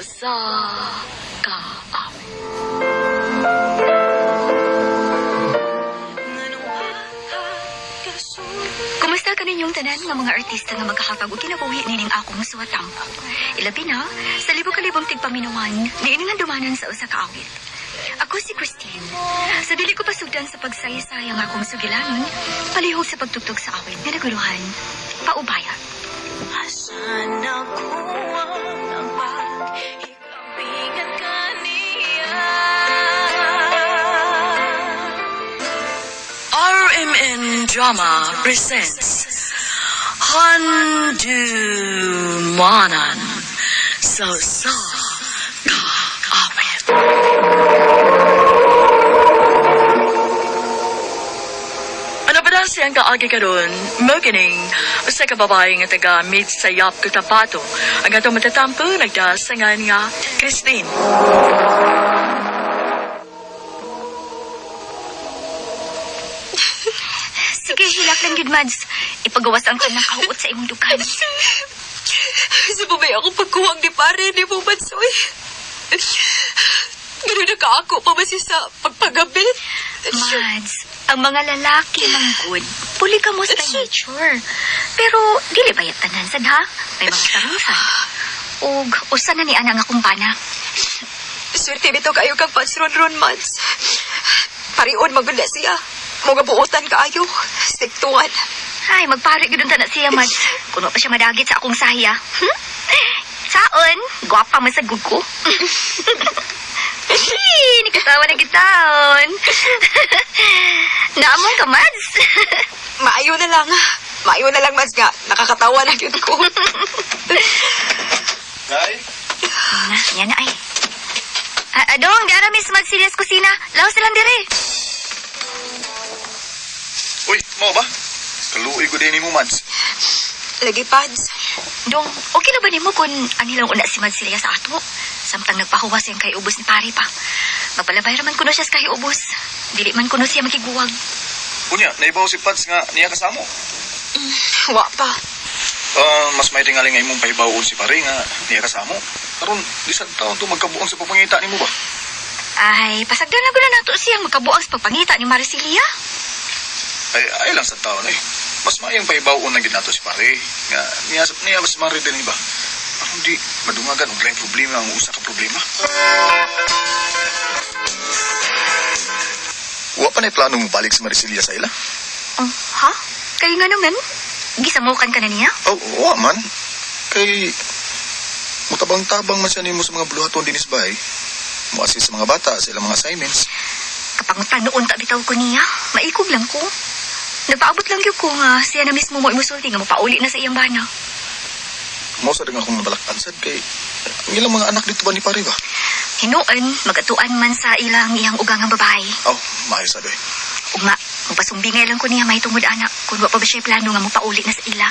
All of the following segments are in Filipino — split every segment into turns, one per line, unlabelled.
sa kaawit. Kumusta ka ninyong tanan nga mga artista nga magkakapag o kinabuhi nining akong suwatangko? Ilabi na, sa libo-kalibong tigpaminuman, niini nga dumanan sa usa ka awit. Ako si Christine. Sa dili ko pasugdan sa pagsayasaya nga akong sugilanon, palihog sa pagtugtog sa awit nga naguluhan, paubaya. Asan ako ang pag-ikabingan ka niya? RMN Drama presents Handumanan sa kaawit. Ano ba na siyang kaagi ka doon? Maganing sa kababae nga taga meet sa Yap Cotabato. Ang atong matatampo nagdasangan nga Christine. Sige, hilak lang yun, Mads. Ipagawas ang kanang kahuot sa imong dukan.
Sa babay ako pagkuwang ni pare ni mo, Matsoy. Ganun na ka ako pa ba siya sa pagpagabit?
Mads, ang mga lalaki ng good, polygamous by nature. Pero, dili ba tanan sad ha? May mga tarusan. Ug, usa na ni ana nga kumpana.
Swerte bito kayo kang pansron-ron, Mads. Parion maganda siya. Mga buotan kaayo. Sektuan.
Ay, magpari gudon ta na siya, Mads. Kuno pa siya madagit sa akong saya. Saon, gwapa man sa gugo. Ni katawa na gitaon. Naamong ka, Mads.
Maayo na lang. Maayo na lang, Mads, nga. Nakakatawa na yun ko.
Day?
Yan na ay. Adong, di ara Miss Mads Silias Kusina. Laos silang dire.
Uy, mo ba? Kaluoy ko din mo, Mads.
Lagi, Pads.
Dong, okay na ba ni mo kung anilang una si Mads Silias sa ato? Samtang nagpahuwas yung kay ubos ni pare pa. Magpalabay raman kuno siya sa kay ubos. Dili man kuno siya makiguwag.
Unya, naibaw si Pads nga niya kasamo.
Wa pa.
Mas may tingaling nga imong pahibawon si pare nga niya kasamo. Karon, isang taon to magkabuang sa papangita ni mo ba?
Ay, pasagdan na gula nato siyang magkabuang sa pagpangita ni Maricilia.
Ay lang sa taon eh. Mas mayang pahibawon na ginato si pare. Nga, niya mas mari din ba? Ako hindi madungagan og lain problema ang usa ka problema. Wa pa na plano mo balik sa Maricilia sa ila?
Oh, ha? Kaya nga naman, gisamukan ka na niya?
Oh, wa man. Kay mutabang-tabang man siya nimo sa mga buluhaton dinis bahay. Mo-assist sa mga bata sa ilang mga assignments.
Kapangutan noon bitaw ko niya. Maikog lang ko. Nagpaabot lang yun ko nga siya na mismo mo imusulti nga mapauli na sa iyang bana.
Mo sa rin akong nabalakansad kay ang ilang mga anak dito ba ni pare ba?
Hinuon, magatuan man sa ilang iyang ugang ang babae.
Oh, maayos sabi.
Ugma, magpasumbingay lang ko niya may tungod anak kung wa pa ba siya plano nga mapauli na sa ila.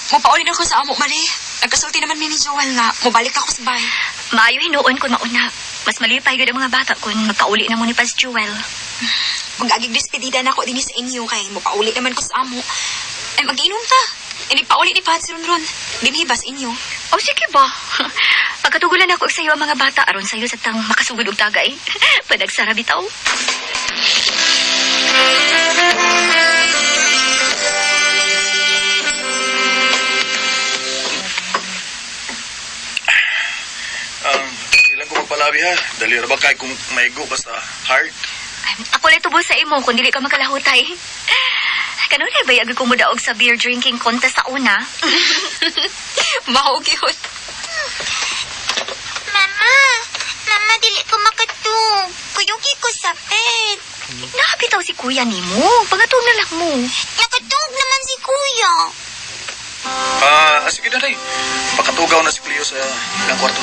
Mapauli na ako sa amo, Mali. Nagkasulti naman ni Joel nga. Mabalik ako sa bahay.
Maayo hinuon kung mauna. Mas malipay gud ang mga bata kung magpauli na mo ni Paz Jewel.
Mag-agig despedida na ako din sa inyo kay mapauli naman ko sa amo. Ay, mag-inom ta. Ini pauli ni Pads ron. Dinhibas inyo.
O sige ba? Pagkatugulan ako sa iyo ang mga bata aron sa iyo sa tang makasugod og tagay. Panagsara bitaw.
Ilang ko magpalabi ha. Dali ra ba kay kung maigo basta hard.
Ako lang tubos sa imo kung dili ka makalahutay. Kanun ay bayag ko mo daog sa beer drinking contest sa una.
Mahog yun.
Mama, dili ko makatug. Kuyugi ko sapit.
Nakapitaw si kuya nimo. Pangatog na lang mo.
Nakatug naman si kuya.
Sige na rin. Makatugaw na si Cleo sa ilang kwarto.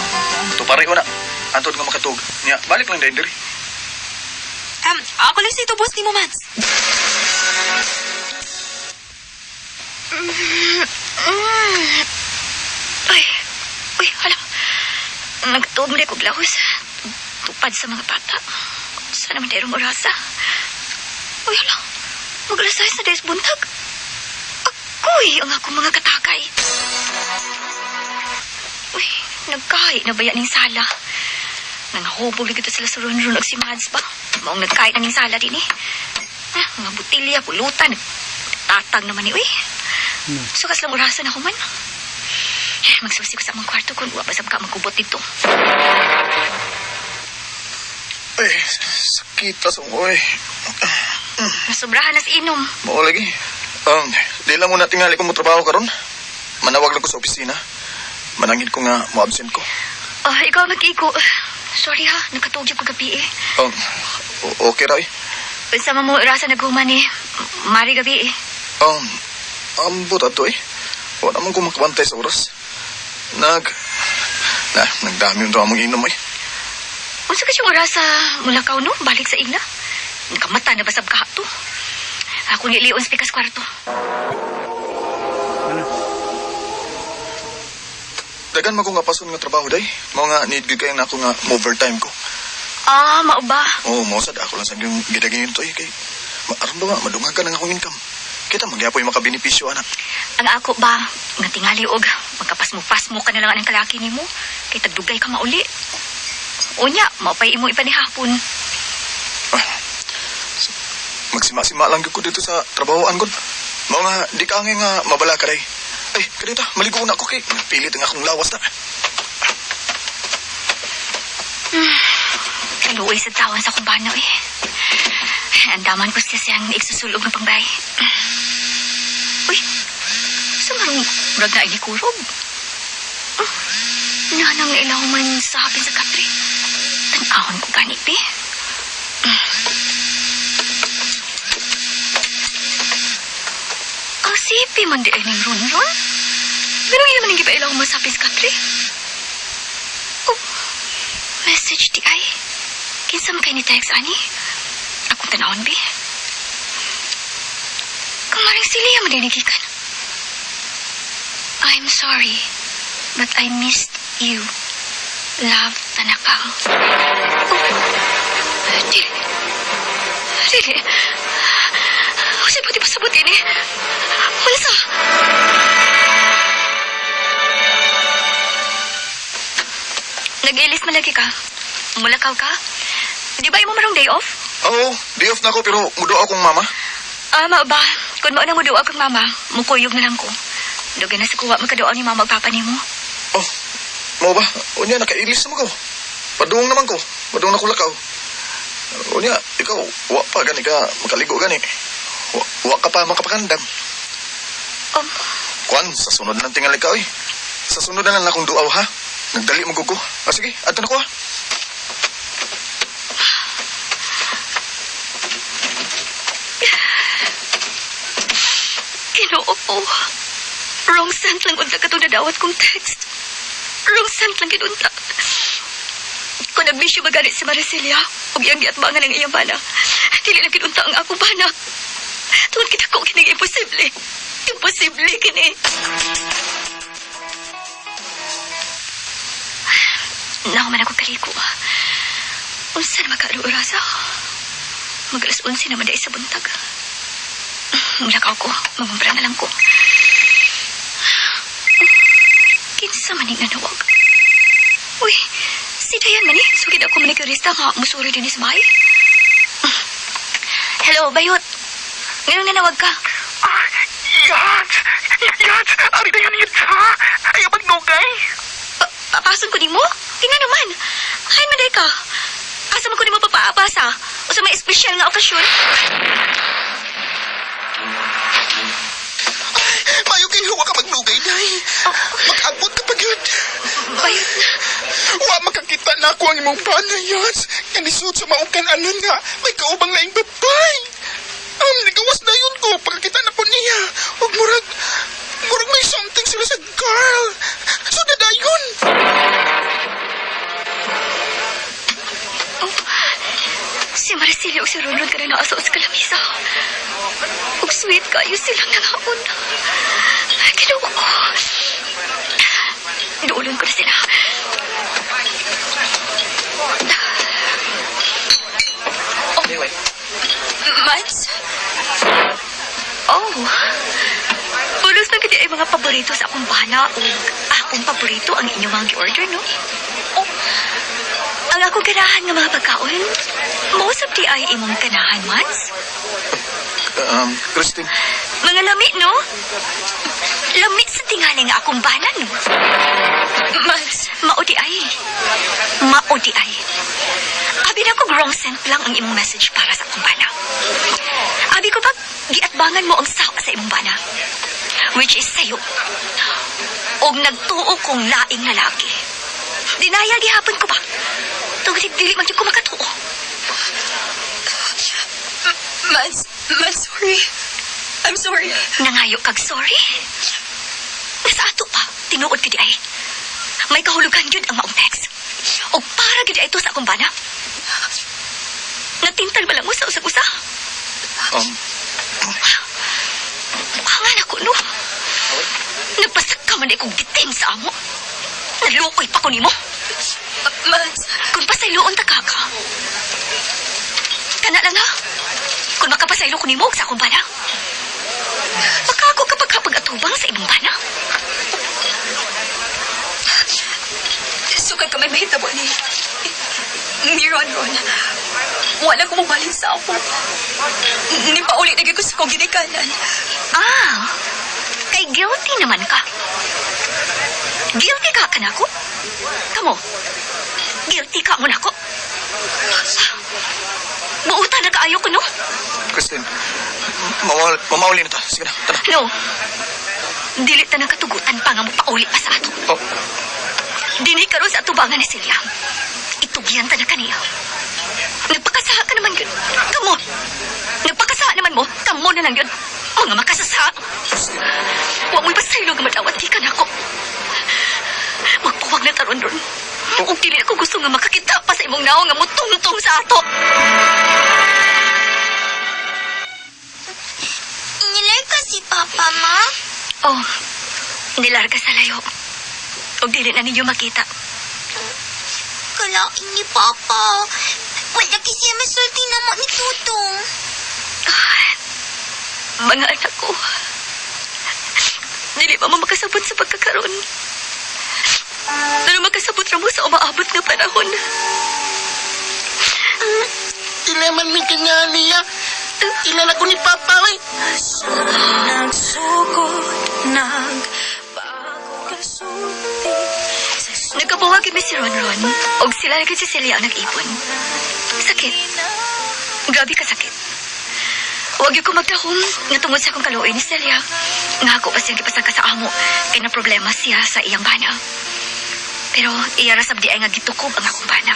Ito pare na. Antod nga makatug. Nya, balik lang dahil diri.
Ako lang sa itubos ni mo, Mads.
Uy, hala. Nagtuog mo na kong lahos. Tupad sa mga bata. Sana man tayo rumurasa. Uy, hala. Mag-alas tayo sa des buntag. Ako'y ang akong mga katakay. Uy, nagkahit na ba yan ng sala? Nanahubog na kita sila sa ron-ron si Mads ba? Maong nagkahit na ng sala din eh. Mga butilya, pulutan, tatag naman eh, uy. Sukas lang orasan ako man. Magsusi ko sa mga kwarto kung wala pa sa magkubot dito.
Ay, sakit sa ungoy.
Nasobrahan na sa inom.
Mao lagi. Di lang muna tingali ko mo trabaho karon. Manawag lang ko sa opisina. Manangin ko nga mo-absent ko.
Ikaw nag-iko. Sorry ha, nakatugyo ko gabi eh.
Okay ra eh.
Sama mo rasa naghuman eh. Mari gabi eh.
Ambot ato eh. Wala naman ko makabantay sa oras. Nagdami yung ramang inom eh.
Unsa ka siyang orasa mulakaw no? Balik sa ila? Nakamata na basab ka to? Ako nilion sa pikas kwarto.
Dagan mo ko nga pasun nga trabaho day. Mao nga need gyud kayo na ako nga overtime ko.
Mao ba?
Mausad ako lang sa yung gidagin to eh. Kay, aram ba nga, madungag ka ng akong income. Kita magyapo yung makabenepisyo, anak.
Ang ako ba, nga tingali og, magkapasmo-pasmo ka na lang ang kalaki ni mo, kay tagdugay ka mauli. Unya, maupay imo ipanihapon.
Magsima-sima lang gyud ko dito sa trabahoan ko. Mao nga, di ka nga mabala ka day. Ay, kadita, maligo na ako kay pilit ang akong lawas na.
Kaluoy sa tawan sa kumbano eh. Andaman ko siya siyang iksusulog ng pangbay. Uy, sa marong murag na ini kurob. Nanang ilaw man sa hapin sa kapre. Tanahon ko ganit eh. Ang sipi man di ay ning ron-ron. Pero hindi naman hindi pa ilaw man sa hapin sa kapre. Oh, message di ay. Kinsa man kayo ni text ani? Akong tanawon, bi. Kamaring sila yung madinigikan. I'm sorry, but I missed you. Love, Tanakaw. Oh, dili. Dili. Kasi pati pasabot ini. Malasa. Nag-ilis man lagi ka. Mulakaw ka. Di ba imo marong day off?
Oo, day off na ako pero mudo akong mama.
Mao ba? Kung mo na muduwa kang mama, mukuyog na lang ko. Dugay na sa kuwa magkadoon ni mama magpapa ni mo.
Oh, mo ba? Unya, nakailis naman ko. Padung naman ko. Padung na kulakaw. Unya, ikaw, wa pa gani ka makaligo gani. Wa ka pa makapakandam. Kwan, sa sunod na tingali ka, oy. Sa sunod na lang akong duaw, ha? Nagdali mo gugo. Sige, ato na ko, ha?
Ginoo ko. Wrong sent lang unta ka itong nadawat kong text. Wrong sent lang kinunta. Kung nagbisyo maganit si Maricilia, huwag iyang giatbangan ang iyang bana. Dili lang kinunta ang akong bana. Tuwan kita ko kining imposible. Imposible kini. Nahuman ako kaliko. Unsa na magkaruurasa? Mag-alas 11 naman dahil sa buntag. Mulakaw ko. Magumpra na lang ko. Kinsa maning nanawag. Uy, si Dayan man eh. Sugid ako manikirista nga musuri din sa bahay. Hello, Bayot. Ngayon nanawag ka.
Yats! Ari na yun ha? Ayaw magnugay?
Papason ko di mo? Tingnan naman. Ay, maday ka. Asa mo ko di mo papaapasa? O sa may espesyal nga okasyon?
Mayo kayo huwa ka magnugay, day. Mag-abot ka pa yun.
Bayot.
Wa makakita na ako ang imong bana, Yats. Yan isuot sa maungkan anan nga. May kaubang laing babay. Nagawas na yun ko. Pagkakita na po niya. Huwag murag may something sila sa girl. So, dadayon.
Si Maricilia o si Ronron ka na naasa sa kalamisa. Ug sweet kayo silang nangapon. Kinuha ko. Inuulon ko na sila. Mads? Oh. Pulos na kiti ay mga paborito sa akong bana o akong paborito ang inyong mga gi-order, no? Oh, ang akong ganahan nga mga pagkaon, most of the ay imong ganahan, Mans.
Christine,
Mga lami, no? Lami sa tingali nga akong bana, no? Mans, maudi ay. Maudi ay. Abi na ko wrong sent lang ang imong message para sa akong bana. Abi ko pag giatbangan mo ang sawa sa imong bana. Which is sayo. Og nagtuo kong laing lalaki. Dinaya gihapon ko ba? Tungod dili man jud ko makatuo.
Mas, sorry. I'm sorry.
Nangayo kag sorry. Nasa ato pa, tinuod ka di ay. May kahulugan yun ang maong text. O para gid ito sa akong bana. Natintal ba lang mo sa usag-usa? Hangan ako, no? Nagpasaka man akong bitin sa amo. Nalukoy pa ko nimo.
Mas,
Kung pasayloon ta ka. Kana lang ha? Kung makapasaylo ko nimo og sa akong bana. Baka ako kapag kapag-atubang sa ibang bana.
sukad kami mahitabo ni Ron. Wala ko mabalin sa ako. Ni paulit na ko sa kong ginikanan.
Ah, kay guilty naman ka. Guilty ka kanako? Kamo, guilty ka mo nako? Buutan na kaayo ko, no?
Christine, mamauli na ta. Sige na, tara.
No. Dili ta ng katugutan pa nga mo pauli pa sa ato.
Oh,
Dinhi karon sa atubangan ni Celia. Itugyan ta na kaniya. Nagpakasaha ka naman yun. Kamo. Nagpakasaha naman mo. Kamo na lang yun. Mga makasasaha. Huwag mo'y pasaylo nga madawat di ka na ako. Magpuwag na taron ron. Kung dili ako gusto nga makakita pa sa imong naong nga mo tungtong sa ato.
Nilay ka si Papa, Ma?
Oh, nilarga sa layo. O dili na ninyo makita.
Kalain ni Papa. Wala kasi masulti na mo ni Tutong.
Mga anak ko. Dili pa mo makasabot sa pagkakaroon. Pero makasabot ra mo sa umaabot nga panahon.
Ilaman mi kanya niya. Ilala ko ni Papa, eh.
Nagkabuwagin ni si Ronron. Og sila lagi si Celia ang nag-ipon. Sakit. Grabe ka sakit. Huwag yung ko magdahom nga tungod sa akong kaluoy ni Celia. Nga ako pa siyang gipasag ka sa amo. Kaya na problema siya sa iyang bana. Pero iya rasab di ay nga gitukob ang akong bana.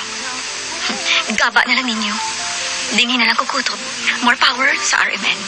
Gaba na lang ninyo. Dinhi na lang kukutob. More power sa RMN.